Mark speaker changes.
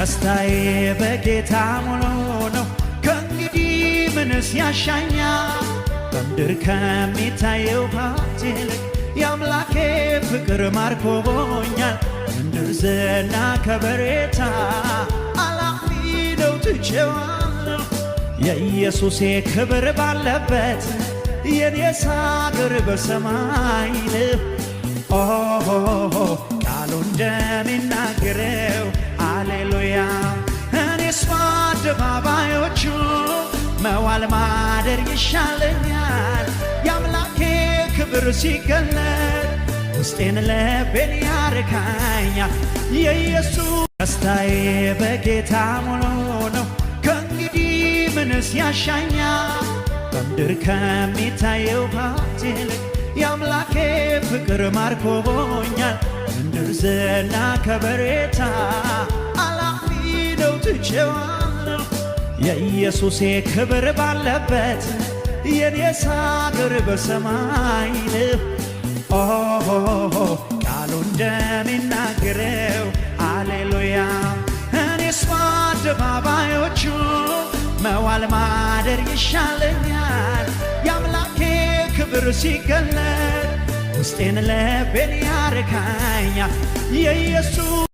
Speaker 1: ደስታዬ በጌታ ሙሉ ነው። ከእንግዲህ ምንስ ያሻኛል? በምድር ከሚታየው ሀብት ይልቅ የአምላኬ ፍቅር ማርኮኛል። ምድር ዝና ከበሬታ አላፊ ነው ትቼዋለሁ። የኢየሱሴ ክብር ባለበት የኔስ አገር በሰማይ ነው። ቃሉ እንደሚናገረው አሌሉያ። እኔስ በአደባባዮቹ መዋል ማደር ይሻለኛል። የአምላኬ ክብር ሲገለጥ ውስጤን ልቤን ያረካኛል። የኢየሱስ ደስታዬ በጌታ ሙሉ ነው። ከእንግዲህ ምንስ ያሻኛል? በምድር ከሚታየው ሀብት ይልቅ የአምላኬ ፍቅር ማርኮኛል። ምድር ዝና ከበሬታ አላፊ ነው ትቼዋለሁ። የኢየሱሴ ክብር ባለበት የኔስ አገር በሰማይ ነው። ቃሉ እንደሚናገረው አሌሉያ። እኔስ በአደባባዮቹ መዋል ማደር ይሻለኛል። የአምላኬ ክብር ሲገለጥ ውስጤን ልቤን ያረካኛል። የኢየሱስ